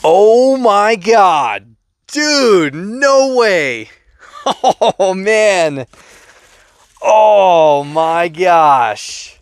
Oh my God, dude, no way. Oh man. Oh my gosh.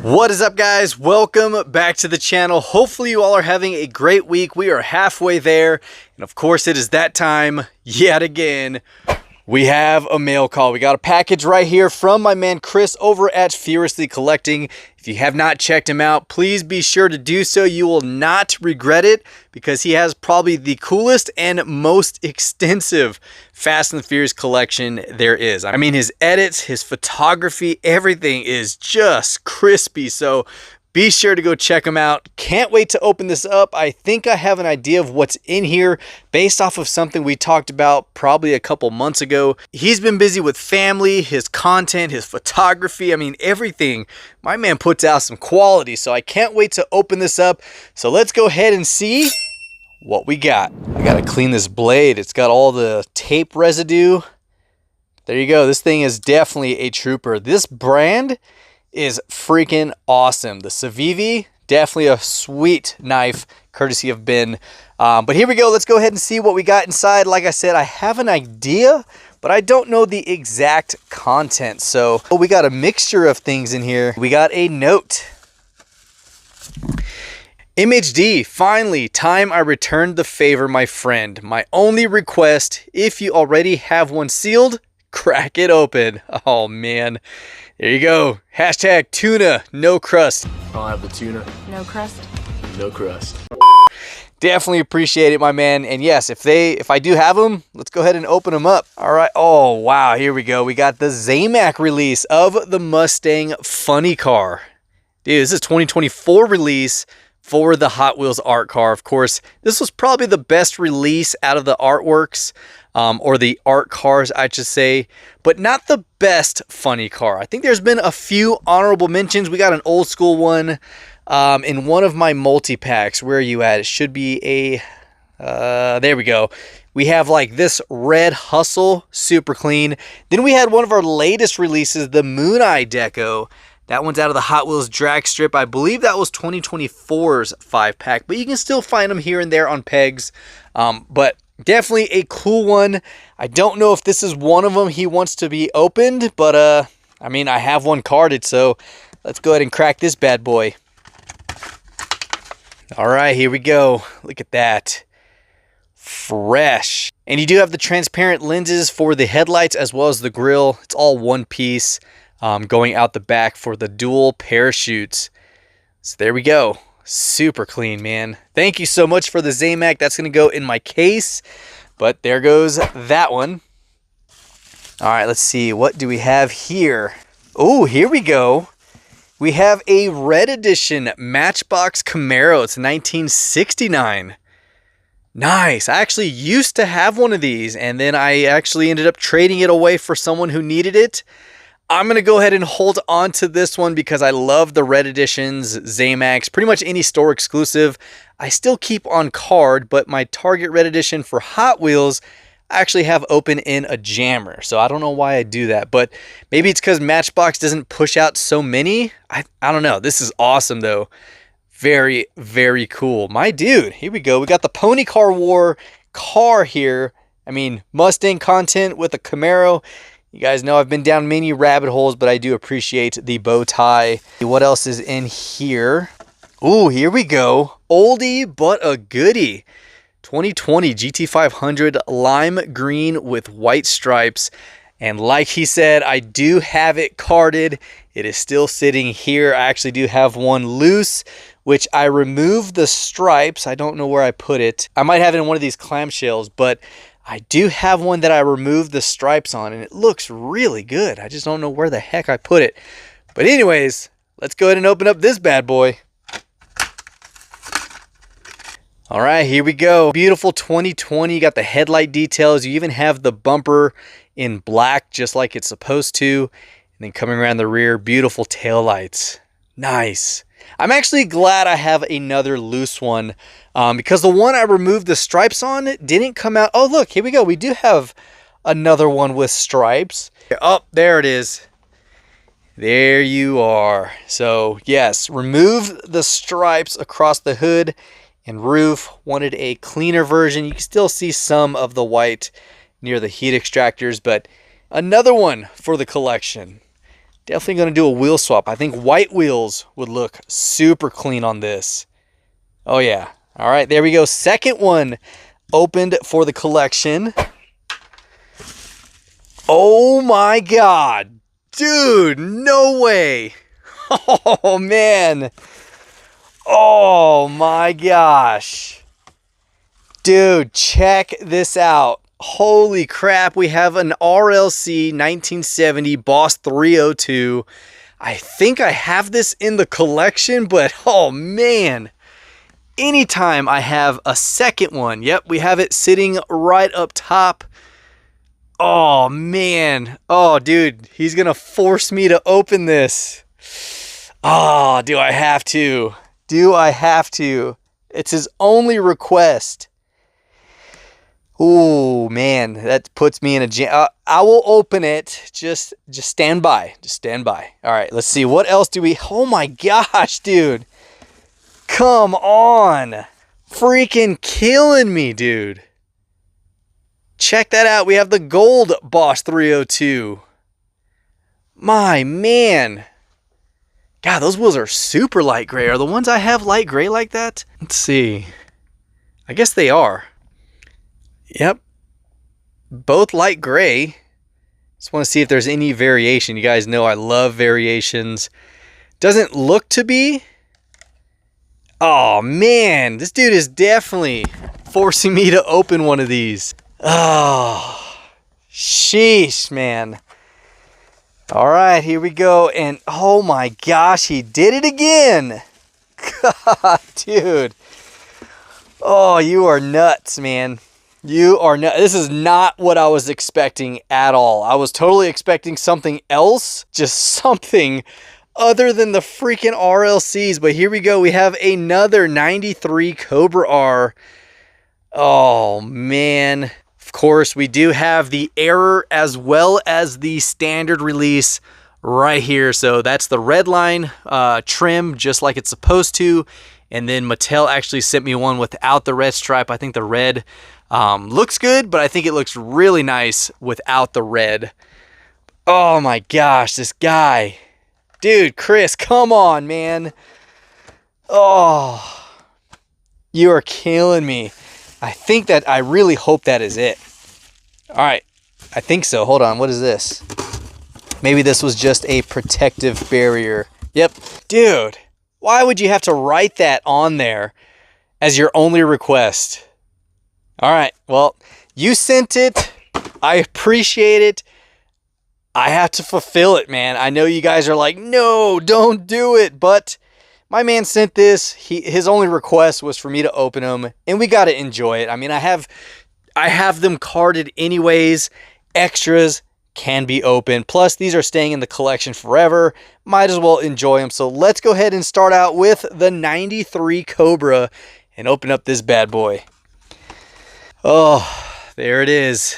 What is up, guys? Welcome back to the channel. Hopefully you all are having a great week. We are halfway there, and of course it is that time yet again. We have a mail call. We got a package right here from my man Chris over at Furiously Collecting. If you have not checked him out, please be sure to do so. You will not regret it because he has probably the coolest and most extensive Fast and the Furious collection there is. I mean, his edits, his photography, everything is just crispy. So be sure to go check him out. Can't wait to open this up. I think I have an idea of what's in here based off of something we talked about probably a couple months ago. He's been busy with family, his content, his photography. I mean, everything. My man puts out some quality, so I can't wait to open this up. So let's go ahead and see what we got. I gotta clean this blade. It's got all the tape residue. There you go. This thing is definitely a trooper. This brand is freaking awesome. The Civivi, definitely a sweet knife, courtesy of Ben. But here we go. Let's go ahead and see what we got inside. Like I said, I have an idea, but I don't know the exact content. So we got a mixture of things in here. We got a note. MHD, finally, time I returned the favor, my friend. My only request, if you already have one sealed, crack it open. Oh man. There you go. Hashtag tuna, no crust. I'll have the tuna. No crust? No crust. Definitely appreciate it, my man. And yes, if I do have them, let's go ahead and open them up. All right. Oh, wow. Here we go. We got the Zamac release of the Mustang Funny Car. Dude, this is 2024 release for the Hot Wheels art car. Of course, this was probably the best release out of the artworks. Or the art cars, I should say, but not the best funny car. I think there's been a few honorable mentions. We got an old school one in one of my multi-packs. Where are you at? It should be a, there we go. We have like this red Hustle, super clean. Then we had one of our latest releases, the Moon Eye Deco. That one's out of the Hot Wheels drag strip. I believe that was 2024's 5-pack, but you can still find them here and there on pegs. But definitely a cool one. I don't know if this is one of them he wants to be opened, but I mean, I have one carded, so let's go ahead and crack this bad boy. All right, here we go. Look at that. Fresh. And you do have the transparent lenses for the headlights as well as the grille. It's all one piece going out the back for the dual parachutes. So there we go. Super clean, man. Thank you so much for the Zamac. That's going to go in my case. But there goes that one. All right, let's see. What do we have here? Oh, here we go. We have a red edition Matchbox Camaro. It's 1969. Nice. I actually used to have one of these, and then I actually ended up trading it away for someone who needed it. I'm going to go ahead and hold on to this one because I love the red editions, Zamacs, pretty much any store exclusive. I still keep on card, but my Target red edition for Hot Wheels, I actually have open in a jammer. So I don't know why I do that, but maybe it's because Matchbox doesn't push out so many. I don't know. This is awesome though. Very, very cool. My dude, here we go. We got the Pony Car War car here. I mean, Mustang content with a Camaro. You guys know I've been down many rabbit holes, but I do appreciate the bow tie. What else is in here? Ooh, here we go. Oldie but a goodie. 2020 GT500 lime green with white stripes. And like he said, I do have it carded. It is still sitting here. I actually do have one loose, which I removed the stripes. I don't know where I put it. I might have it in one of these clamshells, but I do have one that I removed the stripes on, and it looks really good. I just don't know where the heck I put it. But anyways, let's go ahead and open up this bad boy. All right, here we go. Beautiful 2020. You got the headlight details. You even have the bumper in black, just like it's supposed to. And then coming around the rear, beautiful taillights. Nice. I'm actually glad I have another loose one because the one I removed the stripes on didn't come out. Oh, look, here we go. We do have another one with stripes. Oh, there it is. There you are. So yes, remove the stripes across the hood and roof. Wanted a cleaner version. You can still see some of the white near the heat extractors, but another one for the collection. Definitely going to do a wheel swap. I think white wheels would look super clean on this. Oh yeah. All right, there we go. Second one opened for the collection. Oh my God. Dude, no way. Oh, man. Oh, my gosh. Dude, check this out. Holy crap. We have an RLC 1970 Boss 302. I think I have this in the collection, but oh, man. Anytime I have a second one. Yep, we have it sitting right up top. Oh, man. Oh, dude, he's going to force me to open this. Oh, do I have to? Do I have to? It's his only request. Oh, man, that puts me in a jam. I will open it. Just stand by. Just stand by. All right, let's see. What else do we... Oh, my gosh, dude. Come on. Freaking killing me, dude. Check that out. We have the gold Boss 302. My man. God, those wheels are super light gray. Are the ones I have light gray like that? Let's see. I guess they are. Yep. Both light gray. Just want to see if there's any variation. You guys know I love variations. Doesn't look to be. Oh, man. This dude is definitely forcing me to open one of these. Oh, sheesh, man. All right, here we go. And oh my gosh, he did it again. God, dude. Oh, you are nuts, man. You are nuts. This is not what I was expecting at all. I was totally expecting something else, just something other than the freaking RLCs. But here we go. We have another 93 Cobra R. Oh, man. Of course, we do have the error as well as the standard release right here. So that's the red line trim, just like it's supposed to. And then Mattel actually sent me one without the red stripe. I think the red looks good, but I think it looks really nice without the red. Oh my gosh, this guy. Dude, Chris, come on, man. Oh, you are killing me. I really hope that is it. All right, I think so. Hold on, what is this? Maybe this was just a protective barrier. Yep, dude, why would you have to write that on there as your only request? All right, well, you sent it. I appreciate it. I have to fulfill it, man. I know you guys are like, no, don't do it, but my man sent this. His only request was for me to open them, and we got to enjoy it. I mean, I have them carded anyways. Extras can be opened. Plus, these are staying in the collection forever. Might as well enjoy them. So let's go ahead and start out with the 93 Cobra and open up this bad boy. Oh, there it is.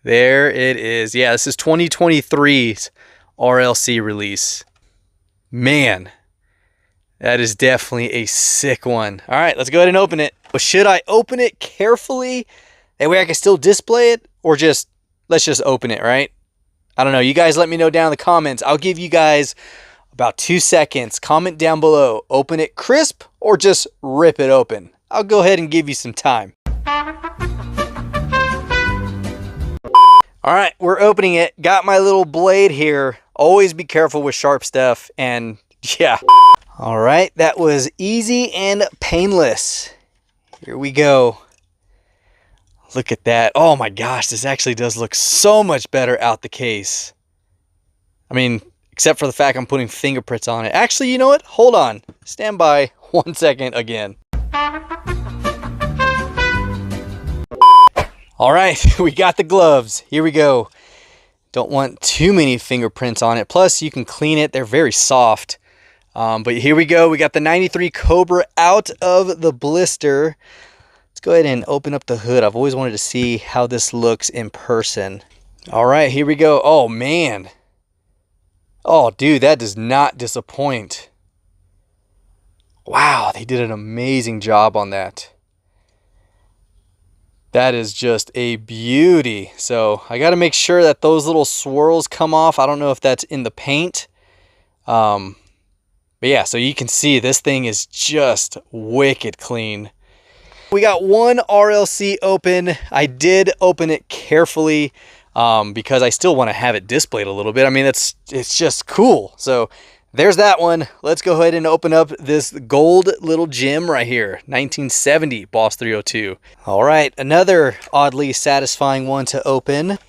There it is. Yeah, this is 2023's RLC release. Man. That is definitely a sick one. All right, let's go ahead and open it. But should I open it carefully? That way I can still display it? Or let's just open it, right? I don't know. You guys let me know down in the comments. I'll give you guys about 2 seconds. Comment down below. Open it crisp or just rip it open. I'll go ahead and give you some time. All right, we're opening it. Got my little blade here. Always be careful with sharp stuff. And yeah. All right, that was easy and painless. Here we go. Look at that. Oh my gosh, this actually does look so much better out the case. I mean, except for the fact I'm putting fingerprints on it. Actually, you know what? Hold on. Stand by 1 second again. All right, we got the gloves. Here we go. Don't want too many fingerprints on it. Plus, you can clean it. They're very soft. But here we go. We got the 93 Cobra out of the blister. Let's go ahead and open up the hood. I've always wanted to see how this looks in person. All right, here we go. Oh, man. Oh, dude, that does not disappoint. Wow, they did an amazing job on that. That is just a beauty. So I got to make sure that those little swirls come off. I don't know if that's in the paint. But yeah, so you can see this thing is just wicked clean. We got one RLC open. I did open it carefully because I still want to have it displayed a little bit. I mean, it's just cool. So there's that one. Let's go ahead and open up this gold little gem right here. 1970 Boss 302. All right, another oddly satisfying one to open.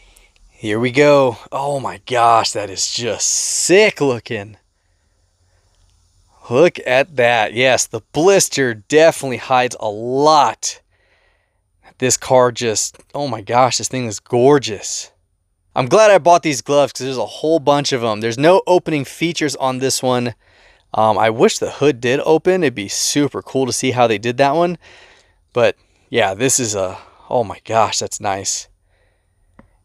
Here we go. Oh my gosh, that is just sick looking. Look at that. Yes, the blister definitely hides a lot. This car just, oh my gosh, this thing is gorgeous. I'm glad I bought these gloves because there's a whole bunch of them. There's no opening features on this one. I wish the hood did open. It'd be super cool to see how they did that one. But yeah, this is oh my gosh, that's nice.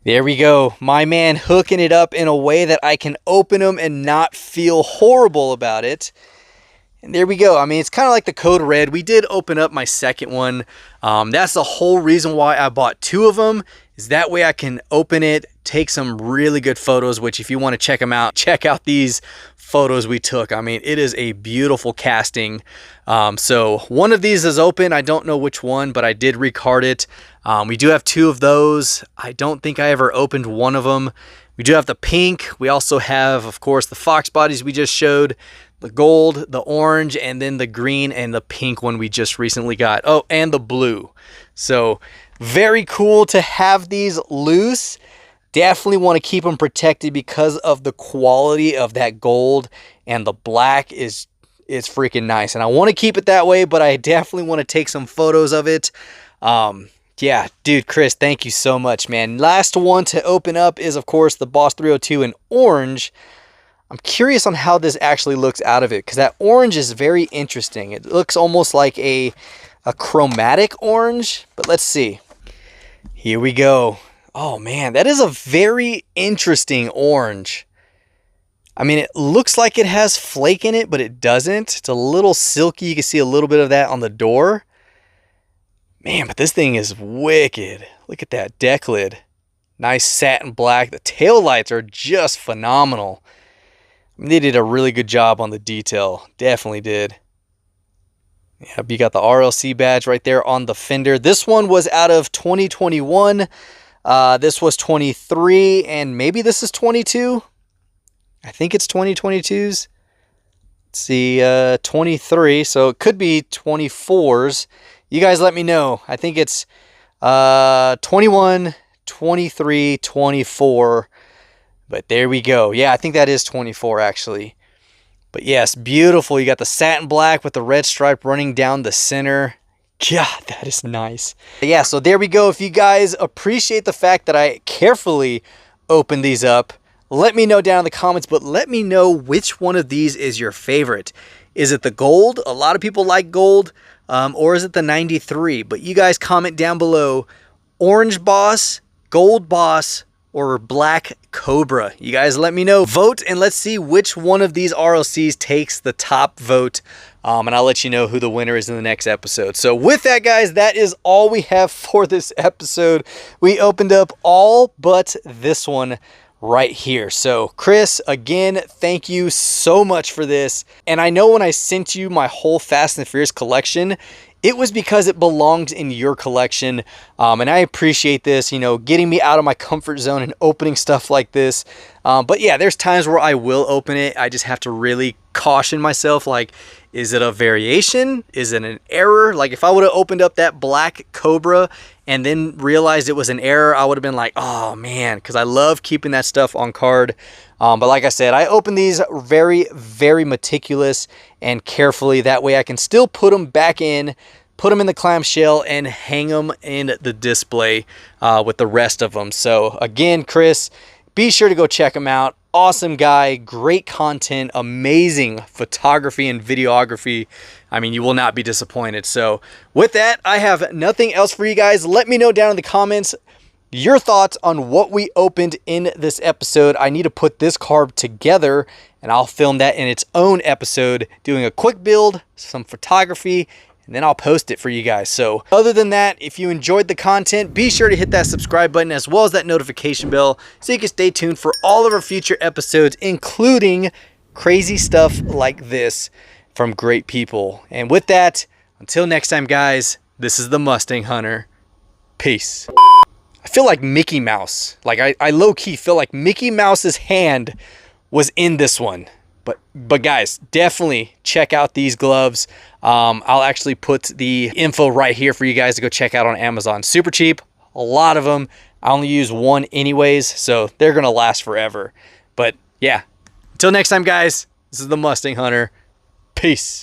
There we go. My man hooking it up in a way that I can open them and not feel horrible about it. And there we go. I mean, it's kind of like the Code Red. We did open up my second one. That's the whole reason why I bought two of them, is that way I can open it, take some really good photos, which if you want to check them out, check out these photos we took. I mean, it is a beautiful casting. So one of these is open. I don't know which one, but I did recard it. We do have two of those. I don't think I ever opened one of them. We do have the pink. We also have, of course, the Fox bodies we just showed. The gold, the orange, and then the green and the pink one we just recently got. Oh, and the blue. So very cool to have these loose. Definitely want to keep them protected because of the quality of that gold, and the black is freaking nice. And I want to keep it that way, but I definitely want to take some photos of it. Yeah, dude, Chris, thank you so much, man. Last one to open up is, of course, the Boss 302 in orange. I'm curious on how this actually looks out of it, because that orange is very interesting. It looks almost like a chromatic orange, but let's see. Here we go. Oh man, that is a very interesting orange. I mean, it looks like it has flake in it, but it doesn't. It's a little silky. You can see a little bit of that on the door. Man, but this thing is wicked. Look at that deck lid. Nice satin black. The tail lights are just phenomenal. They did a really good job on the detail. Definitely did. Yep, you got the RLC badge right there on the fender. This one was out of 2021. This was 23, and maybe this is 22. I think it's 2022s. Let's see, 23, so it could be 24s. You guys let me know. I think it's 21, 23, 24. But there we go. Yeah, I think that is 24 actually. But yes, beautiful. You got the satin black with the red stripe running down the center. God, that is nice. Yeah, so there we go. If you guys appreciate the fact that I carefully opened these up, let me know down in the comments, but let me know which one of these is your favorite. Is it the gold? A lot of people like gold. Or is it the 93? But you guys comment down below. Orange Boss, Gold Boss, or Black Cobra. You guys let me know. Vote, and let's see which one of these RLCs takes the top vote. And I'll let you know who the winner is in the next episode. So with that, guys, that is all we have for this episode. We opened up all but this one right here. So Chris, again, thank you so much for this. And I know when I sent you my whole Fast and Furious collection, it was because it belonged in your collection. And I appreciate this, you know, getting me out of my comfort zone and opening stuff like this. But yeah, there's times where I will open it. I just have to really caution myself, like, is it a variation? Is it an error? Like, if I would have opened up that Black Cobra and then realized it was an error, I would have been like, oh man, because I love keeping that stuff on card. But like I said, I open these very, very meticulous and carefully. That way I can still put them back in, put them in the clamshell, and hang them in the display with the rest of them. So again, Chris, be sure to go check them out. awesome guy, great content, amazing photography and videography. I mean, you will not be disappointed. So with that, I have nothing else for you guys. Let me know down in the comments your thoughts on what we opened in this episode. I need to put this carb together and I'll film that in its own episode, doing a quick build, some photography, and then I'll post it for you guys. So other than that, if you enjoyed the content, be sure to hit that subscribe button as well as that notification bell so you can stay tuned for all of our future episodes, including crazy stuff like this from great people. And with that, until next time, guys, this is the Mustang Hunter. Peace. I feel like Mickey Mouse. Like I low-key feel like Mickey Mouse's hand was in this one. But guys, definitely check out these gloves. I'll actually put the info right here for you guys to go check out on Amazon. Super cheap, a lot of them. I only use one anyways, so they're gonna last forever. But yeah, until next time, guys, this is the Mustang Hunter. Peace.